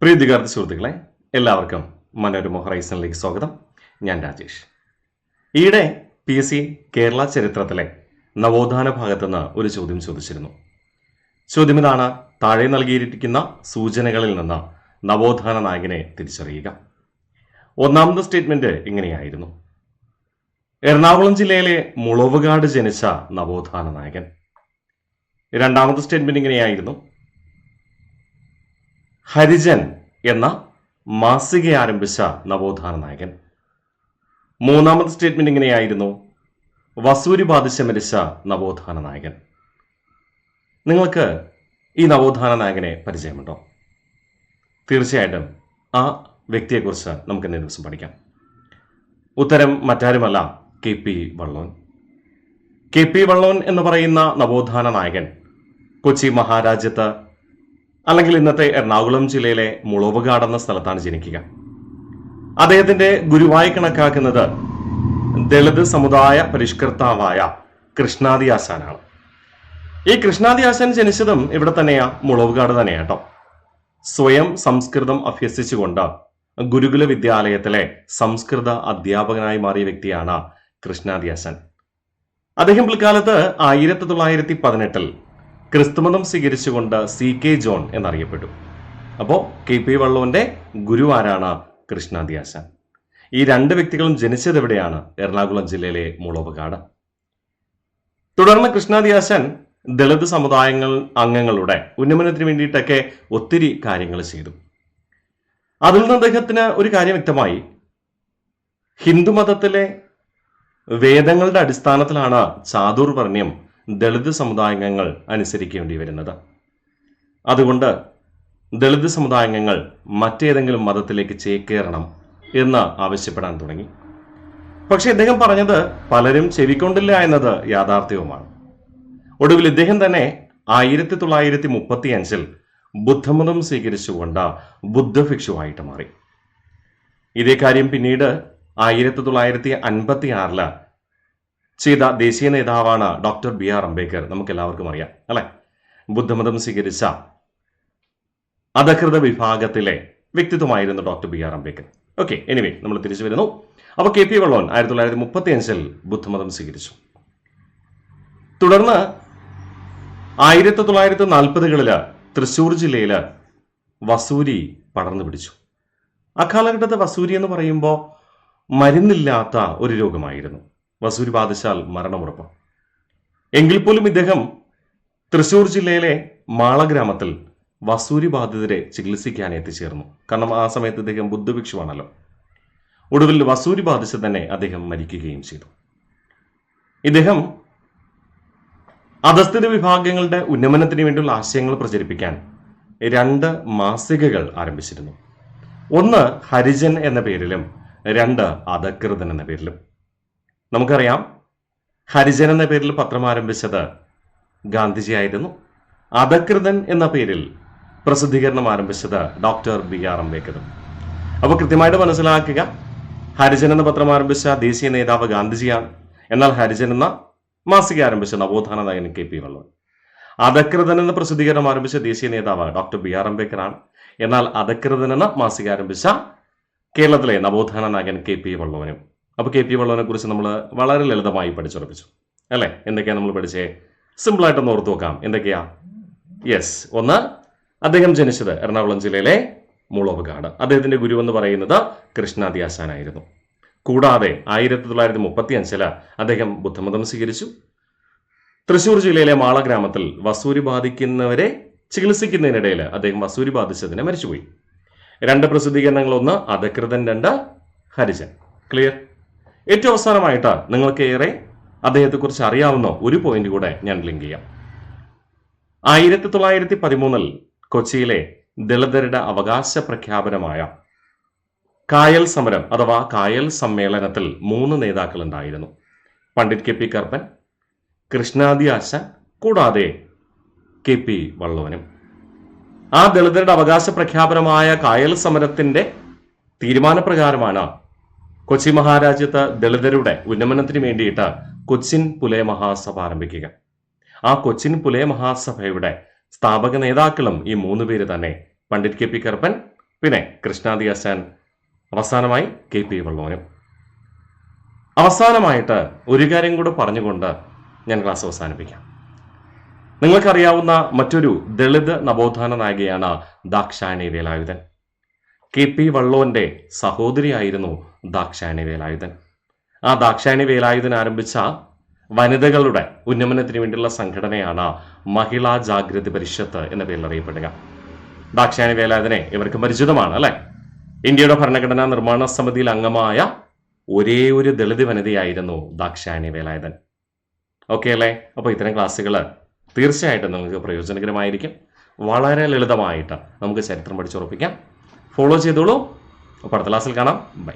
പ്രിയ വിദ്യാർത്ഥി സുഹൃത്തുക്കളെ, എല്ലാവർക്കും മനോരമ ഹൊറൈസണിലേക്ക് സ്വാഗതം. ഞാൻ രാജേഷ്. ഈയിടെ PSC കേരള ചരിത്രത്തിലെ നവോത്ഥാന ഭാഗത്തുനിന്ന് ഒരു ചോദ്യം ചോദിച്ചിരുന്നു. ചോദ്യം ഇതാണ്: താഴെ നൽകിയിരിക്കുന്ന സൂചനകളിൽ നിന്ന് നവോത്ഥാന നായകനെ തിരിച്ചറിയുക. ഒന്നാമത്തെ സ്റ്റേറ്റ്മെന്റ് ഇങ്ങനെയായിരുന്നു: എറണാകുളം ജില്ലയിലെ മുളവുകാട് ജനിച്ച നവോത്ഥാന നായകൻ. രണ്ടാമത്തെ സ്റ്റേറ്റ്മെന്റ് ഇങ്ങനെയായിരുന്നു: ഹരിജൻ എന്ന മാസിക ആരംഭിച്ച നവോത്ഥാന നായകൻ. മൂന്നാമത്തെ സ്റ്റേറ്റ്മെന്റ് ഇങ്ങനെയായിരുന്നു: വസൂരി ബാധിച്ച് മരിച്ച നവോത്ഥാന നായകൻ. നിങ്ങൾക്ക് ഈ നവോത്ഥാന നായകനെ പരിചയമുണ്ടോ? തീർച്ചയായിട്ടും ആ വ്യക്തിയെക്കുറിച്ച് നമുക്ക് ഇന്നേ ദിവസം പഠിക്കാം. ഉത്തരം മറ്റാരുമല്ല, KP വള്ളോൻ. KP വള്ളോൻ എന്ന് പറയുന്ന നവോത്ഥാന നായകൻ കൊച്ചി മഹാരാജ്യത്ത്, അല്ലെങ്കിൽ ഇന്നത്തെ എറണാകുളം ജില്ലയിലെ മുളവുകാട് എന്ന സ്ഥലത്താണ് ജനിക്കുക. അദ്ദേഹത്തിന്റെ ഗുരുവായി കണക്കാക്കുന്നത് ദളിത് സമുദായ പരിഷ്കർത്താവായ കൃഷ്ണാദി ആശാനാണ്. ഈ കൃഷ്ണാദി ആശാൻ ജനിച്ചതും ഇവിടെ തന്നെയാ, മുളവുകാട് തന്നെയാട്ടോ. സ്വയം സംസ്കൃതം അഭ്യസിച്ചുകൊണ്ട് ഗുരുകുല വിദ്യാലയത്തിലെ സംസ്കൃത അധ്യാപകനായി മാറിയ വ്യക്തിയാണ് കൃഷ്ണാദി ആശാൻ. അദ്ദേഹം പിൽക്കാലത്ത് 1918 ക്രിസ്തുമതം സ്വീകരിച്ചുകൊണ്ട് CK ജോൺ എന്നറിയപ്പെട്ടു. അപ്പോൾ KP വള്ളോന്റെ ഗുരു ആരാണ്? കൃഷ്ണാദി ആശാൻ. ഈ രണ്ട് വ്യക്തികളും ജനിച്ചത് എവിടെയാണ്? എറണാകുളം ജില്ലയിലെ മുളവുകാട്. തുടർന്ന് കൃഷ്ണാദി ആശാൻ ദളിത് സമുദായങ്ങൾ അംഗങ്ങളുടെ ഉന്നമനത്തിന് വേണ്ടിയിട്ടൊക്കെ ഒത്തിരി കാര്യങ്ങൾ ചെയ്തു. അതിൽ നിന്ന് അദ്ദേഹത്തിന് ഒരു കാര്യം വ്യക്തമായി: ഹിന്ദുമതത്തിലെ വേദങ്ങളുടെ അടിസ്ഥാനത്തിലാണ് ചാതുർവർണ്ണ്യം ദളിത് സമുദായാംഗങ്ങൾ അനുസരിക്കേണ്ടി വരുന്നത്. അതുകൊണ്ട് ദളിത് സമുദായാംഗങ്ങൾ മറ്റേതെങ്കിലും മതത്തിലേക്ക് ചേക്കേറണം എന്ന് ആവശ്യപ്പെടാൻ തുടങ്ങി. പക്ഷെ ഇദ്ദേഹം പറഞ്ഞത് പലരും ചെവിക്കൊണ്ടില്ല എന്നത് യാഥാർത്ഥ്യവുമാണ്. ഒടുവിൽ ഇദ്ദേഹം തന്നെ 1935 ബുദ്ധമതം സ്വീകരിച്ചുകൊണ്ട് ബുദ്ധഭിക്ഷുവായിട്ട് മാറി. ഇതേ കാര്യം പിന്നീട് 1956 ചെയ്ത ദേശീയ നേതാവാണ് ഡോക്ടർ BR അംബേദ്കർ. നമുക്ക് എല്ലാവർക്കും അറിയാം അല്ലെ? ബുദ്ധമതം സ്വീകരിച്ച അധകൃത വിഭാഗത്തിലെ വ്യക്തിത്വമായിരുന്നു doctor BR Ambedkar. Okay, anyway നമ്മൾ തിരിച്ചു വരുന്നു. അപ്പോൾ KP വള്ളോൻ 1935 ബുദ്ധമതം സ്വീകരിച്ചു. തുടർന്ന് 1940കളില് തൃശ്ശൂർ ജില്ലയില് വസൂരി പടർന്നു പിടിച്ചു. അക്കാലഘട്ടത്തെ വസൂരി എന്ന് പറയുമ്പോൾ മരുന്നില്ലാത്ത ഒരു രോഗമായിരുന്നു. വസൂരി ബാധിച്ചാൽ മരണമുറപ്പ്. എങ്കിൽ പോലും ഇദ്ദേഹം തൃശ്ശൂർ ജില്ലയിലെ മാള ഗ്രാമത്തിൽ വസൂരി ബാധിതരെ ചികിത്സിക്കാൻ എത്തിച്ചേർന്നു. കാരണം ആ സമയത്ത് ഇദ്ദേഹം ബുദ്ധഭിക്ഷുവാണല്ലോ. ഒടുവിൽ വസൂരി ബാധിച്ച് തന്നെ അദ്ദേഹം മരിക്കുകയും ചെയ്തു. ഇദ്ദേഹം അധസ്ഥിത വിഭാഗങ്ങളുടെ ഉന്നമനത്തിന് വേണ്ടിയുള്ള ആശയങ്ങൾ പ്രചരിപ്പിക്കാൻ 2 മാസികകൾ ആരംഭിച്ചിരുന്നു. ഒന്ന് ഹരിജൻ എന്ന പേരിലും 2 അധകൃതൻ എന്ന പേരിലും. നമുക്കറിയാം, ഹരിജൻ എന്ന പേരിൽ പത്രം ആരംഭിച്ചത് ഗാന്ധിജി ആയിരുന്നു. അധകൃതൻ എന്ന പേരിൽ പ്രസിദ്ധീകരണം ആരംഭിച്ചത് ഡോക്ടർ BR അംബേദ്കറും. അപ്പോൾ കൃത്യമായിട്ട് മനസ്സിലാക്കുക, ഹരിജൻ എന്ന പത്രം ആരംഭിച്ച ദേശീയ നേതാവ് ഗാന്ധിജിയാണ്. എന്നാൽ ഹരിജൻ എന്ന മാസിക ആരംഭിച്ച നവോത്ഥാന നായകൻ KP വള്ളോൻ. അധകൃതൻ എന്ന പ്രസിദ്ധീകരണം ആരംഭിച്ച ദേശീയ നേതാവ് ഡോക്ടർ BR അംബേദ്കറാണ്. എന്നാൽ അധകൃതൻ എന്ന മാസിക ആരംഭിച്ച കേരളത്തിലെ നവോത്ഥാന നായകൻ KP വള്ളോനും. അപ്പോൾ KP വള്ളോനെ കുറിച്ച് നമ്മൾ വളരെ ലളിതമായി പഠിച്ചുറപ്പിച്ചു അല്ലേ? എന്തൊക്കെയാണ് നമ്മൾ പഠിച്ചേ? സിമ്പിളായിട്ടൊന്ന് ഓർത്തു നോക്കാം. എന്തൊക്കെയാ? യെസ്, ഒന്ന്, അദ്ദേഹം ജനിച്ചത് എറണാകുളം ജില്ലയിലെ മുളവുകാട്. അദ്ദേഹത്തിന്റെ ഗുരു എന്ന് പറയുന്നത് കൃഷ്ണാദി ആശാനായിരുന്നു. കൂടാതെ 1935 അദ്ദേഹം ബുദ്ധമതം സ്വീകരിച്ചു. തൃശ്ശൂർ ജില്ലയിലെ മാള ഗ്രാമത്തിൽ വസൂരി ബാധിക്കുന്നവരെ ചികിത്സിക്കുന്നതിനിടയിൽ അദ്ദേഹം വസൂരി ബാധിച്ചതിനെ മരിച്ചുപോയി. 2 പ്രസിദ്ധീകരണങ്ങൾ, ഒന്ന് അധകൃതൻ, 2 ഹരിജൻ. ക്ലിയർ? ഏറ്റവും അവസാനമായിട്ട് നിങ്ങൾക്ക് ഏറെ അദ്ദേഹത്തെക്കുറിച്ച് അറിയാവുന്ന ഒരു പോയിന്റ് കൂടെ ഞാൻ ലിങ്ക് ചെയ്യാം. 1913 കൊച്ചിയിലെ ദളിതരുടെ അവകാശ പ്രഖ്യാപനമായ കായൽ സമരം അഥവാ കായൽ സമ്മേളനത്തിൽ 3 നേതാക്കൾ ഉണ്ടായിരുന്നു. പണ്ഡിറ്റ് KP കറുപ്പൻ, കൃഷ്ണാദി ആശാൻ, കൂടാതെ KP വള്ളോനും. ആ ദളിതരുടെ അവകാശ പ്രഖ്യാപനമായ കായൽ സമരത്തിന്റെ തീരുമാനപ്രകാരമാണ് കൊച്ചി മഹാരാജ്യത്ത് ദളിതരുടെ ഉന്നമനത്തിന് വേണ്ടിയിട്ട് കൊച്ചിൻ പുലയ മഹാസഭ ആരംഭിക്കുക. ആ കൊച്ചിൻ പുലയ മഹാസഭയുടെ സ്ഥാപക നേതാക്കളും ഈ 3 പേര് തന്നെ: പണ്ഡിറ്റ് KP കറുപ്പൻ, പിന്നെ കൃഷ്ണാദിയാശാൻ, അവസാനമായി KP വള്ളോനും. അവസാനമായിട്ട് ഒരു കാര്യം കൂടെ പറഞ്ഞുകൊണ്ട് ഞാൻ ക്ലാസ് അവസാനിപ്പിക്കാം. നിങ്ങൾക്കറിയാവുന്ന മറ്റൊരു ദളിത് നവോത്ഥാന നായികയാണ് ദാക്ഷായണി വേലായുധൻ. KP വള്ളോന്റെ സഹോദരിയായിരുന്നു ദാക്ഷായണി വേലായുധൻ. ആ ദാക്ഷായണി വേലായുധൻ ആരംഭിച്ച വനിതകളുടെ ഉന്നമനത്തിന് വേണ്ടിയുള്ള സംഘടനയാണ് മഹിളാ ജാഗൃതി പരിഷത്ത് എന്ന പേരിൽ അറിയപ്പെടുക. ദാക്ഷായണി വേലായുധനെ ഇവർക്ക് പരിചിതമാണ് അല്ലെ? ഇന്ത്യയുടെ ഭരണഘടനാ നിർമ്മാണ സമിതിയിൽ അംഗമായ ഒരേ ഒരു ദളിത് വനിതയായിരുന്നു ദാക്ഷായണി വേലായുധൻ. ഓക്കെ അല്ലേ? അപ്പോൾ ഇത്തരം ക്ലാസ്സുകൾ തീർച്ചയായിട്ടും നിങ്ങൾക്ക് പ്രയോജനകരമായിരിക്കും. വളരെ ലളിതമായിട്ട് നമുക്ക് ചരിത്രം പഠിച്ചുറപ്പിക്കാം. ഫോളോ ചെയ്തോളൂ. അപ്പോൾ അടുത്ത ക്ലാസ്സിൽ കാണാം. ബൈ.